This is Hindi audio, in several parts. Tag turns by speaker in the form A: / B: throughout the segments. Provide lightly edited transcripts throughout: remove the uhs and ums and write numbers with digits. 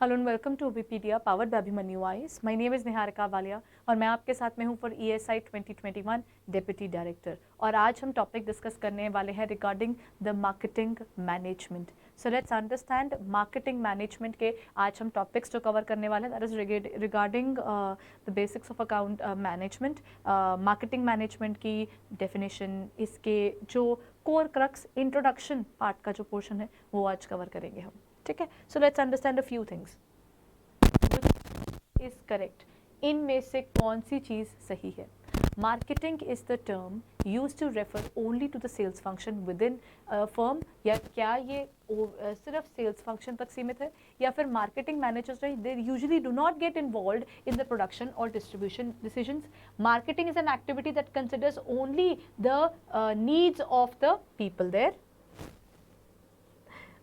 A: हेलो एंड वेलकम टू विपीडिया powered by Abhimanyu IAS. My name is Niharika Walia और मैं आपके साथ में हूँ फॉर ईएसआई 2021 डिप्टी डायरेक्टर। और आज हम टॉपिक डिस्कस करने वाले हैं regarding the marketing management. So let's understand marketing management के आज हम टॉपिक्स जो कवर करने वाले हैं, that is regarding the basics of account management, marketing management की डेफिनेशन, इसके जो कोर क्रक्स इंट्रोडक्शन पार्ट का जो पोर्शन है वो आज कवर करेंगे हम। ठीक है, so let's understand a few things is correct. इनमें से कौन सी चीज सही है? Marketing is the term use to refer only to the sales function within firm, या क्या ये सिर्फ सेल्स फंक्शन तक सीमित है, या फिर marketing managers they usually do not get involved in the production और distribution decisions? Marketing is an activity that considers only the needs of the people there.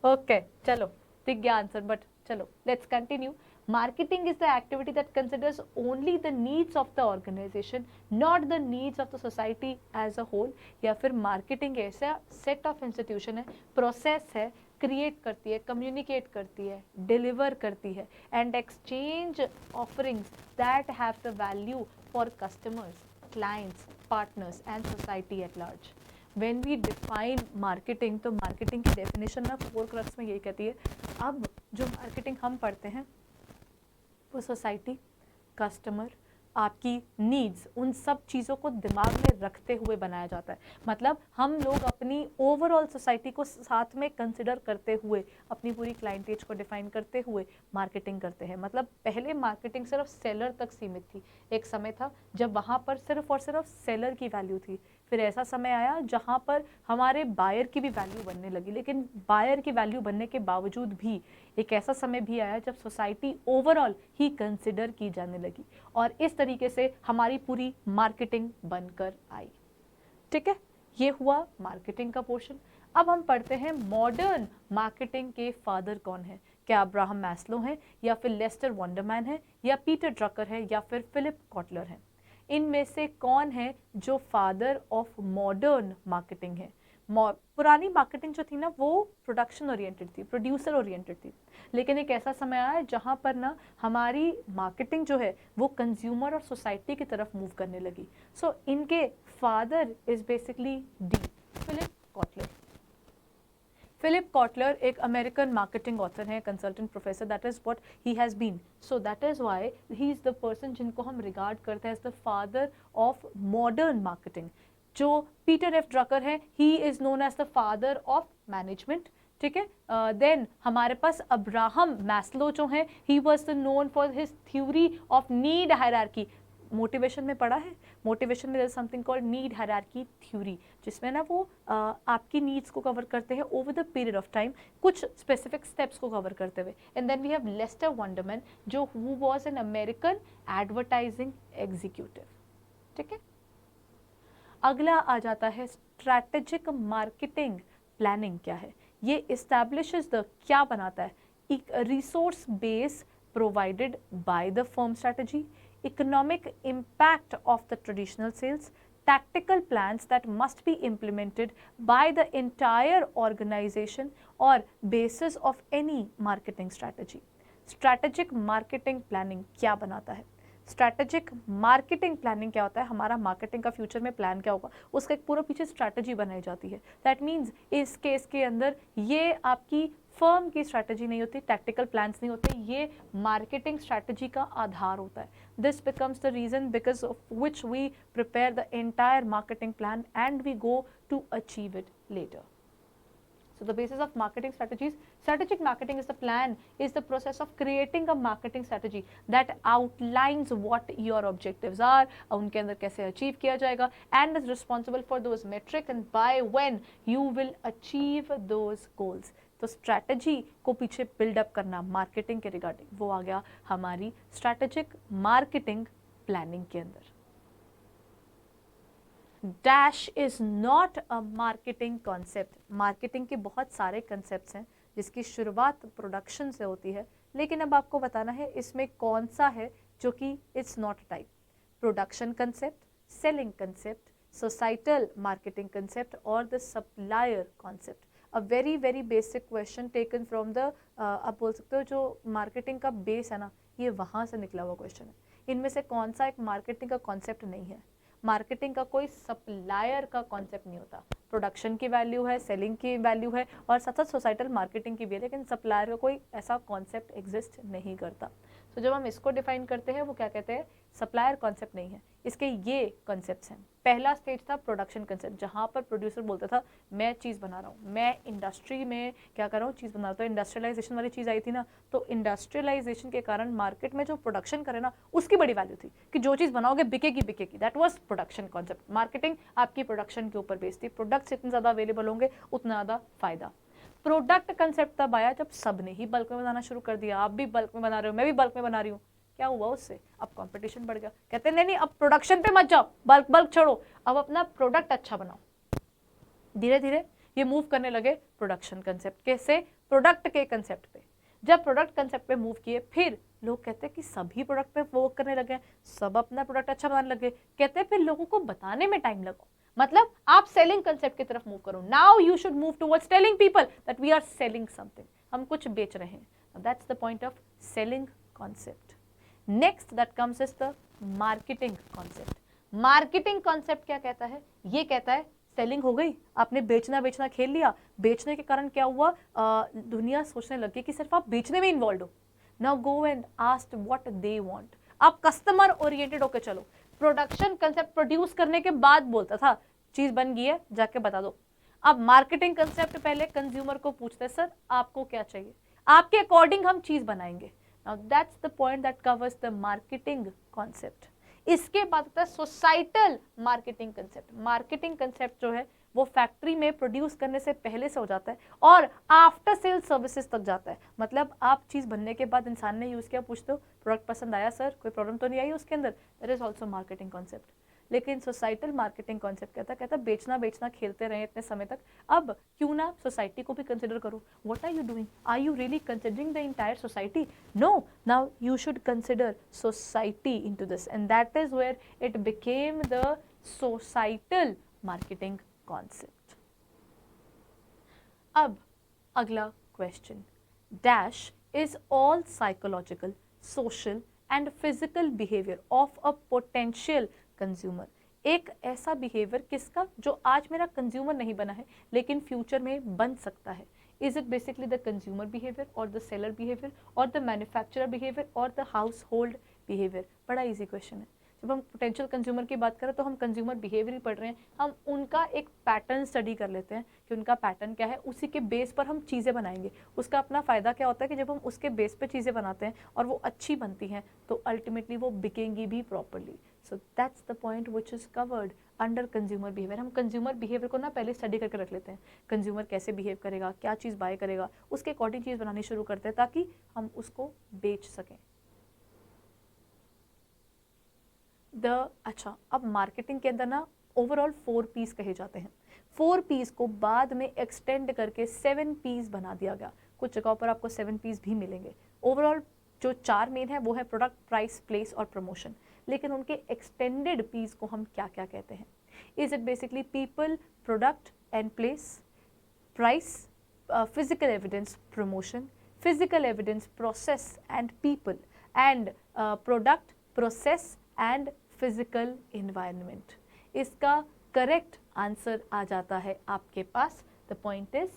A: Okay, चलो दिख गया आंसर, बट चलो let's continue. Marketing is the activity that considers only the needs of the organization, not the needs of the society as a whole. या फिर marketing ऐसा set of institution है, process है, create करती है, communicate करती है, deliver करती है, and exchange offerings that have the value for customers, clients, partners and society at large. When we define marketing, तो marketing की definition ना four crux में यही कहती है। अब जो marketing हम पढ़ते हैं वो सोसाइटी, कस्टमर, आपकी नीड्स, उन सब चीज़ों को दिमाग में रखते हुए बनाया जाता है। मतलब हम लोग अपनी ओवरऑल सोसाइटी को साथ में कंसिडर करते हुए, अपनी पूरी क्लाइंटेज को डिफाइन करते हुए मार्केटिंग करते हैं। मतलब पहले मार्केटिंग सिर्फ सेलर तक सीमित थी। एक समय था जब वहाँ पर सिर्फ और सिर्फ सेलर की वैल्यू थी। फिर ऐसा समय आया जहाँ पर हमारे बायर की भी वैल्यू बनने लगी, लेकिन बायर की वैल्यू बनने के बावजूद भी एक ऐसा समय भी आया जब सोसाइटी ओवरऑल ही कंसिडर की जाने लगी, और इस तरीके से हमारी पूरी मार्केटिंग बनकर आई। ठीक है, ये हुआ मार्केटिंग का पोर्शन। अब हम पढ़ते हैं मॉडर्न मार्केटिंग के फादर कौन है। क्या अब्राहम मैस्लो हैं, या फिर लेस्टर वंडरमैन है, या पीटर ड्रकर है, या फिर फिलिप कॉटलर है? इनमें से कौन है जो फादर ऑफ मॉडर्न मार्केटिंग है? पुरानी मार्केटिंग जो थी ना वो प्रोडक्शन ओरिएंटेड थी, प्रोड्यूसर ओरिएंटेड थी, लेकिन एक ऐसा समय आया जहाँ पर ना हमारी मार्केटिंग जो है वो कंज्यूमर और सोसाइटी की तरफ मूव करने लगी। सो इनके father is basically the, Philip Kotler. Philip Kotler एक अमेरिकन मार्केटिंग ऑथर हैं, consultant professor, that is what he has been. So that is why he is the person जिनको हम रिगार्ड करते हैं as the father of modern marketing. जो पीटर एफ ड्रकर है, he is known as the father of management. ठीक है, देन हमारे पास अब्राहम मैस्लो जो है, he was the known for his theory of need hierarchy. Motivation में पढ़ा है, मोटिवेशन में something called need hierarchy theory, जिसमें ना वो आपकी नीड्स को कवर करते हैं over the period of time, कुछ स्पेसिफिक स्टेप्स को कवर करते हुए। And then we have Lester Wunderman जो who was an American advertising executive. ठीक है, अगला आ जाता है स्ट्रैटेजिक मार्केटिंग प्लानिंग क्या है। ये इस्टेब्लिशेस द, क्या बनाता है, एक resource base provided by the firm strategy, economic impact of the traditional sales, tactical plans that must be implemented by the entire organization or basis of any marketing strategy. Strategic marketing planning क्या बनाता है? स्ट्रैटेजिक मार्केटिंग प्लानिंग क्या होता है? हमारा मार्केटिंग का फ्यूचर में प्लान क्या होगा, उसका एक पूरा पीछे स्ट्रैटेजी बनाई जाती है। दैट मीन्स इस केस के अंदर ये आपकी फर्म की स्ट्रैटेजी नहीं होती, टैक्टिकल प्लान्स नहीं होते, ये मार्केटिंग स्ट्रैटेजी का आधार होता है। This becomes the reason because of which we prepare the entire marketing plan and we go to achieve it later. So the basis of marketing strategies, strategic marketing is the plan, is the process of creating a marketing strategy that outlines what your objectives are, उनके अंदर कैसे achieve किया जाएगा, and is responsible for those metrics and by when you will achieve those goals. तो स्ट्रैटेजी को पीछे बिल्डअप करना मार्केटिंग के रिगार्डिंग, वो आ गया हमारी स्ट्रैटेजिक मार्केटिंग प्लानिंग के अंदर। Dash is not a marketing concept. Marketing के बहुत सारे कंसेप्ट हैं जिसकी शुरुआत प्रोडक्शन से होती है, लेकिन अब आपको बताना है इसमें कौन सा है जो कि it's not type. Production concept, selling concept, societal marketing concept और the supplier concept. A very very basic question taken from the, आप बोल सकते हो जो मार्केटिंग का बेस है ना, ये वहाँ से निकला हुआ क्वेश्चन है। इनमें से कौन सा एक मार्केटिंग का कॉन्सेप्ट नहीं है? मार्केटिंग का कोई सप्लायर का कॉन्सेप्ट नहीं होता। प्रोडक्शन की वैल्यू है, सेलिंग की वैल्यू है और साथ साथ सोसाइटल मार्केटिंग की भी है, लेकिन सप्लायर का कोई ऐसा कॉन्सेप्ट एग्जिस्ट नहीं करता। तो जब हम इसको डिफाइन करते हैं वो क्या कहते हैं? सप्लायर कॉन्सेप्ट नहीं है, इसके ये कॉन्सेप्ट्स हैं। पहला स्टेज था प्रोडक्शन कंसेप्ट, जहाँ पर प्रोड्यूसर बोलता था मैं चीज़ बना रहा हूँ, मैं इंडस्ट्री में क्या कर रहा हूँ, चीज़ बना रहा हूँ। तो इंडस्ट्रियलाइजेशन वाली चीज़ आई थी ना, तो इंडस्ट्रियलाइजेशन के कारण मार्केट में जो प्रोडक्शन करे ना उसकी बड़ी वैल्यू थी कि जो चीज़ बनाओगे बिकेगी बिकेगी। That was production concept. Marketing आपकी प्रोडक्शन के ऊपर बेस्ड थी, प्रोडक्ट्स इतने ज़्यादा अवेलेबल होंगे उतना ज़्यादा फायदा। प्रोडक्ट कंसेप्ट तब आया जब सब ने ही बल्क में बनाना शुरू कर दिया। आप भी बल्क में बना रहे हो, मैं भी बल्क में बना रही हूँ। क्या हुआ उससे? अब कंपटीशन बढ़ गया। कहते नहीं नहीं अब प्रोडक्शन पे मत जाओ, बल्क बल्क छोड़ो, अब अपना प्रोडक्ट अच्छा बनाओ। धीरे धीरे ये मूव करने लगे प्रोडक्शन कंसेप्ट के से प्रोडक्ट के कंसेप्ट पे। जब प्रोडक्ट कंसेप्ट पे मूव किए, फिर लोग कहते हैं कि सभी प्रोडक्ट पे वर्क करने लगे, सब अपना प्रोडक्ट अच्छा बनाने लगे। कहते हैं फिर लोगों को बताने में टाइम लगा, मतलब आप सेलिंग कंसेप्ट की तरफ मूव करो। Now you should move towards telling people that we are selling something, हम कुछ बेच रहे हैं। That's the point of selling concept. Next that comes is the marketing concept. Marketing concept क्या कहता है? ये कहता है सेलिंग हो गई, आपने बेचना बेचना खेल लिया, बेचने के कारण क्या हुआ, दुनिया सोचने लगी कि सिर्फ आप बेचने में इन्वॉल्व हो। Now go and ask what they want. आप कस्टमर ओरिएंटेड होकर चलो। प्रोडक्शन कंसेप्ट प्रोड्यूस करने के बाद बोलता था चीज बन गई है जाके बता दो। अब मार्केटिंग कंसेप्ट पहले कंज्यूमर को पूछते सर आपको क्या चाहिए, आपके अकॉर्डिंग हम चीज बनाएंगे। Now that's the point that covers the marketing concept. इसके बाद आता है societal marketing concept. Marketing concept जो है वो फैक्ट्री में प्रोड्यूस करने से पहले से हो जाता है और आफ्टर सेल सर्विसेज तक जाता है। मतलब आप चीज बनने के बाद इंसान ने यूज किया, पूछते हो प्रोडक्ट पसंद आया सर, कोई प्रॉब्लम तो नहीं आई उसके अंदर, that is also marketing concept. लेकिन सोसाइटल मार्केटिंग कॉन्सेप्ट कहता बेचना बेचना खेलते रहे इतने समय तक, अब क्यों ना सोसाइटी को भी कंसिडर करो। What are you doing, are you really considering the entire society? No, now you should consider society into this and that is where it became the societal marketing concept. अब अगला question, dash is all psychological, social and physical behaviour of a potential consumer. एक ऐसा बिहेवियर किसका जो आज मेरा कंज्यूमर नहीं बना है लेकिन फ्यूचर में बन सकता है। Is it basically the consumer behaviour और द सेलर बिहेवियर और द मैन्युफैक्चरर बिहेवियर और द हाउस होल्ड बिहेवियर? बड़ा ईजी क्वेश्चन है। जब हम पोटेंशियल कंज्यूमर की बात करें तो हम कंज्यूमर बिहेवियर ही पढ़ रहे हैं, हम उनका एक पैटर्न स्टडी कर लेते हैं कि उनका पैटर्न क्या है, उसी के बेस पर हम चीज़ें बनाएंगे। उसका अपना फ़ायदा क्या होता है कि जब हम उसके बेस पर चीज़ें बनाते हैं और वो अच्छी बनती हैं तो अल्टीमेटली वो बिकेंगी भी properly. So that's the point which is covered under consumer behaviour. हम कंज्यूमर बिहेवियर को ना पहले स्टडी करके रख लेते हैं, कंज्यूमर कैसे बिहेव करेगा, क्या चीज़ बाय करेगा, उसके अकॉर्डिंग चीज़ बनानी शुरू करते हैं ताकि हम उसको बेच सकें। अच्छा, अब मार्केटिंग के अंदर ना ओवरऑल 4 P's कहे जाते हैं। 4 P's को बाद में एक्सटेंड करके 7 P's बना दिया गया। कुछ जगहों पर आपको 7 P's भी मिलेंगे। ओवरऑल जो 4 मेन है वो है प्रोडक्ट, प्राइस, प्लेस और प्रमोशन। लेकिन उनके एक्सटेंडेड P's को हम क्या क्या कहते हैं? Is it basically people, product and place, price, physical evidence, promotion, physical evidence, process and people, and product, process and physical environment. इसका करेक्ट आंसर आ जाता है आपके पास। The point is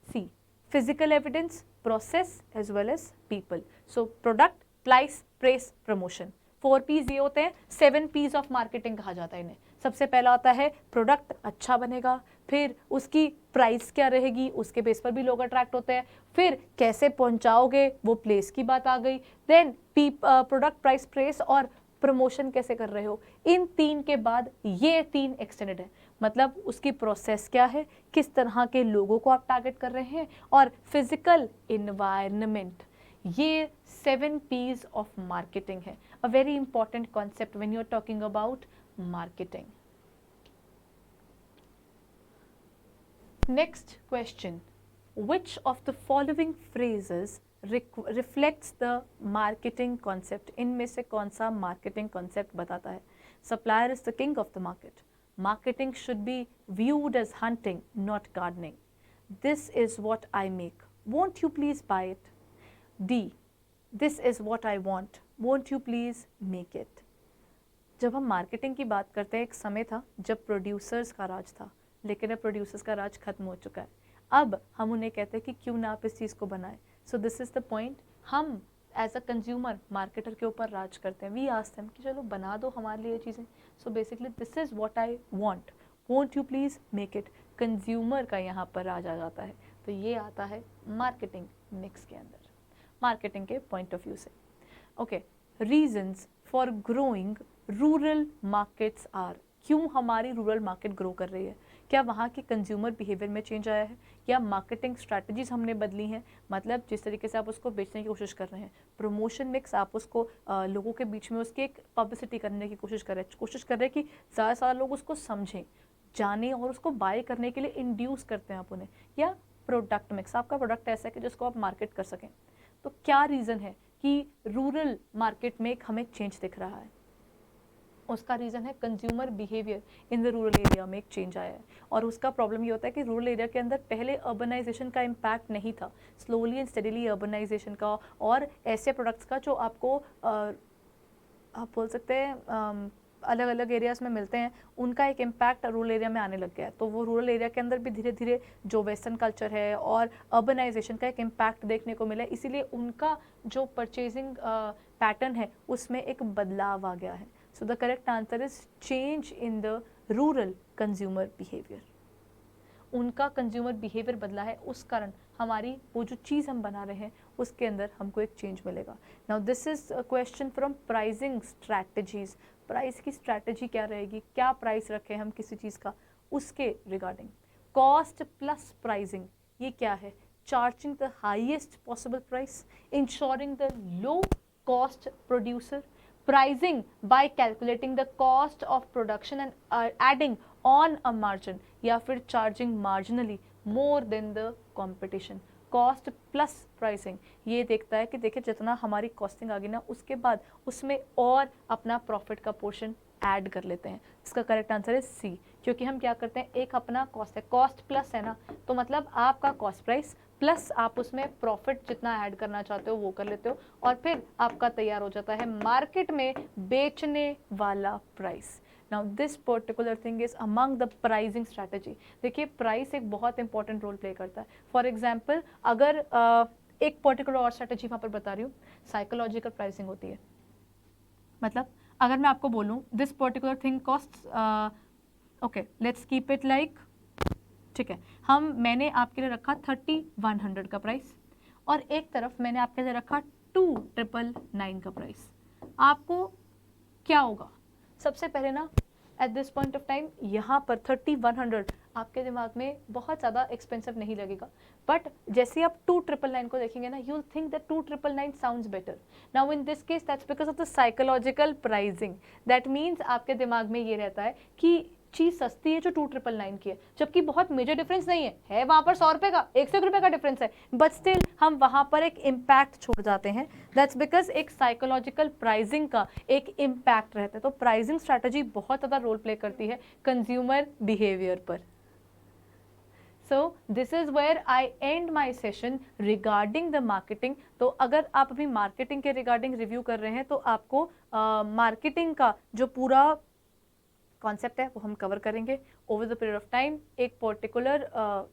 A: C, physical evidence, process as well as people. So product, price, place, promotion. 4 P's ये होते हैं। 7 P's ऑफ मार्केटिंग कहा जाता है इन्हें। सबसे पहला होता है प्रोडक्ट अच्छा बनेगा, फिर उसकी प्राइस क्या रहेगी, उसके बेस पर भी लोग अट्रैक्ट होते हैं, फिर कैसे पहुंचाओगे वो प्लेस की बात आ गई, देन प्रोडक्ट, प्राइस, प्लेस और प्रमोशन कैसे कर रहे हो। इन 3 के बाद ये 3 एक्सटेंडेड है, मतलब उसकी प्रोसेस क्या है, किस तरह के लोगों को आप टारगेट कर रहे हैं और फिजिकल इन्वायरमेंट। ये 7 P's ऑफ मार्केटिंग है। A very important concept when you are talking about marketing. Next question, which of the following phrases reflects the marketing concept? इनमें से कौन सा marketing concept बताता है? Supplier is the king of the market. Marketing should be viewed as hunting, not gardening. this is what I make, won't you please buy it? D, this is what I want, won't you please make it? जब हम मार्केटिंग की बात करते हैं, एक समय था जब प्रोड्यूसर्स का राज था, लेकिन अब प्रोड्यूसर्स का राज खत्म हो चुका है। अब हम उन्हें कहते हैं कि क्यों ना आप इस चीज़ को बनाएं। So this is the point, हम एज अ कंज्यूमर मार्केटर के ऊपर राज करते हैं। वी आस्क देम कि चलो बना दो हमारे लिए चीज़ें। So basically this is what I want, won't you please make it. Consumer का यहाँ पर राज आ जाता है। तो ये आता है मार्केटिंग मिक्स के अंदर, मार्केटिंग के पॉइंट ऑफ व्यू से। Okay, reasons for growing rural markets are, क्यों हमारी रूरल मार्केट ग्रो कर रही है? क्या वहाँ के कंज्यूमर बिहेवियर में चेंज आया है, या मार्केटिंग स्ट्रैटेजीज हमने बदली हैं? मतलब जिस तरीके से आप उसको बेचने की कोशिश कर रहे हैं, प्रमोशन मिक्स, आप उसको लोगों के बीच में उसकी एक पब्लिसिटी करने की कोशिश कर रहे हैं कि ज़्यादा से ज़्यादा लोग उसको समझें, जाने और उसको बाय करने के लिए इंड्यूस करते हैं आप उन्हें। या प्रोडक्ट मिक्स, आपका प्रोडक्ट ऐसा है कि जिसको आप मार्केट कर सकें। तो क्या रीज़न है कि रूरल मार्केट में एक हमें चेंज दिख रहा है? उसका रीज़न है consumer behaviour in the rural area में एक चेंज आया है। और उसका प्रॉब्लम ये होता है कि रूरल एरिया के अंदर पहले अर्बनाइजेशन का इम्पैक्ट नहीं था, स्लोली एंड स्टडीली अर्बनाइजेशन का और ऐसे प्रोडक्ट्स का जो आपको आप बोल सकते हैं अलग अलग एरियाज़ में मिलते हैं, उनका एक इम्पैक्ट रूरल एरिया में आने लग गया है। तो वो रूरल एरिया के अंदर भी धीरे धीरे जो वेस्टर्न कल्चर है और अर्बनाइजेशन का एक इम्पैक्ट देखने को मिला है, इसीलिए उनका जो परचेजिंग पैटर्न है उसमें एक बदलाव आ गया है। So the correct answer is change in the rural consumer behaviour. उनका कंज्यूमर बिहेवियर बदला है, उस कारण हमारी वो जो चीज़ हम बना रहे हैं उसके अंदर हमको एक चेंज मिलेगा। Now this is a question from pricing strategies. Price की स्ट्रैटेजी क्या रहेगी, क्या प्राइस रखें हम किसी चीज़ का, उसके रिगार्डिंग। कॉस्ट प्लस प्राइसिंग, ये क्या है? Charging the highest possible price, ensuring the low cost producer, pricing by calculating the cost of production and adding on a margin, या फिर charging marginally more than the competition। Cost plus pricing ये देखता है कि देखिए जितना हमारी कॉस्टिंग आ गई ना, उसके बाद उसमें और अपना प्रॉफिट का पोर्शन ऐड कर लेते हैं। इसका करेक्ट आंसर है सी, क्योंकि हम क्या करते हैं, एक अपना कॉस्ट है, कॉस्ट प्लस है ना, तो मतलब आपका कॉस्ट प्राइस प्लस आप उसमें प्रॉफिट जितना ऐड करना चाहते हो वो कर लेते हो, और फिर आपका तैयार हो जाता है मार्केट में बेचने वाला price. Now this particular thing is among the pricing strategy. देखिए प्राइस एक बहुत इंपॉर्टेंट रोल प्ले करता है। फॉर एग्जाम्पल अगर एक पर्टिकुलर और स्ट्रैटेजी वहाँ पर बता रही हूँ, साइकोलॉजिकल प्राइसिंग होती है। मतलब अगर मैं आपको बोलूँ this particular thing cost, okay let's keep it like, ठीक है, मैंने आपके लिए रखा 3100 का प्राइस, और एक तरफ मैंने आपके लिए रखा 2999 का प्राइस। आपको क्या होगा? सबसे पहले ना at this point of time यहाँ पर 3100 आपके दिमाग में बहुत ज़्यादा एक्सपेंसिव नहीं लगेगा, बट जैसे आप 2999 को देखेंगे ना, you think that 2999 sounds better. Now in this case that's because of the psychological pricing. That means आपके दिमाग में ये रहता है कि चीज़ सस्ती है जो 2999 की है, जबकि बहुत मेजर डिफरेंस नहीं है वहाँ पर 100 रुपये का, 101 रुपये का डिफरेंस है, बट स्टिल हम वहाँ पर एक इम्पैक्ट छोड़ जाते हैं। दैट्स बिकॉज एक साइकोलॉजिकल प्राइसिंग का एक इम्पैक्ट रहता है। तो प्राइसिंग स्ट्रैटेजी बहुत ज़्यादा रोल प्ले करती है कंज्यूमर बिहेवियर पर। So this is where I end my session regarding the marketing। तो अगर आप अभी मार्केटिंग के रिगार्डिंग रिव्यू कर रहे हैं तो आपको मार्केटिंग का जो पूरा कॉन्सेप्ट है वो हम कवर करेंगे over the period of time, एक पर्टिकुलर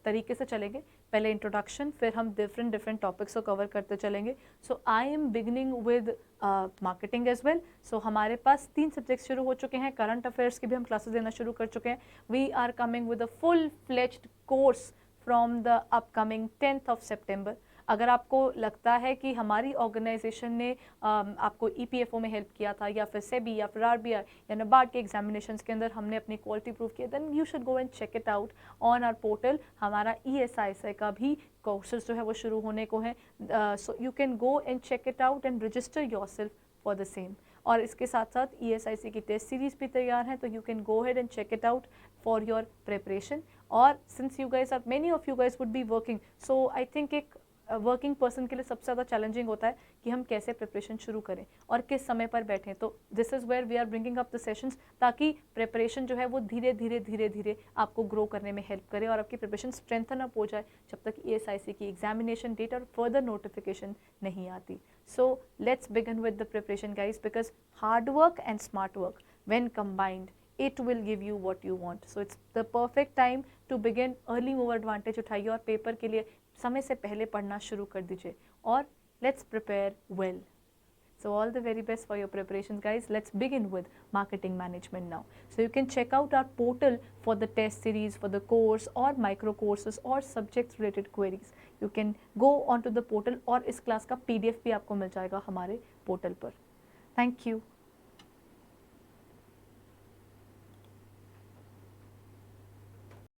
A: तरीके से चलेंगे। पहले इंट्रोडक्शन, फिर हम डिफरेंट टॉपिक्स को कवर करते चलेंगे। So I am beginning with marketing as well. So हमारे पास 3 सब्जेक्ट्स शुरू हो चुके हैं, करंट अफेयर्स की भी हम क्लासेस देना शुरू कर चुके हैं। We are coming with a full fledged course from the upcoming 10th of September। अगर आपको लगता है कि हमारी ऑर्गेनाइजेशन ने आपको EPFO में हेल्प किया था, या फिर सेबी या फिर RBI या नाबार्ड के एग्जामिनेशंस के अंदर हमने अपनी क्वालिटी प्रूव किया, then you should go and check it out on our portal. हमारा ESISI का भी कोर्सेज जो है वो शुरू होने को है, so you can go and check it out and register yourself for the same. और इसके साथ साथ ESIC की टेस्ट सीरीज भी तैयार है, तो you can go ahead and check it out for your preparation. और since you guys are, many of you guys would be working, so I think एक वर्किंग पर्सन के लिए सबसे ज़्यादा चैलेंजिंग होता है कि हम कैसे प्रिपरेशन शुरू करें और किस समय पर बैठें. तो this is where we are bringing up the sessions, ताकि प्रिपरेशन जो है वो धीरे धीरे धीरे धीरे आपको ग्रो करने में हेल्प करे और आपकी प्रिपरेशन स्ट्रेंथन अप हो जाए जब तक ESIC की एग्जामिनेशन डेट और फर्दर नोटिफिकेशन नहीं आती. So let's begin with the preparation guys, because hard work and smart work when combined it will give you what you want. So it's the perfect time to begin. early mover advantage उठाइए और पेपर के लिए समय से पहले पढ़ना शुरू कर दीजिए और let's prepare well. So all the very best for your preparations guys. Let's begin with marketing management now. So you can check out our portal for the test series, for the course or micro courses or subject related queries. You can go onto the portal और इस क्लास का PDF भी आपको मिल जाएगा हमारे पोर्टल पर. Thank you.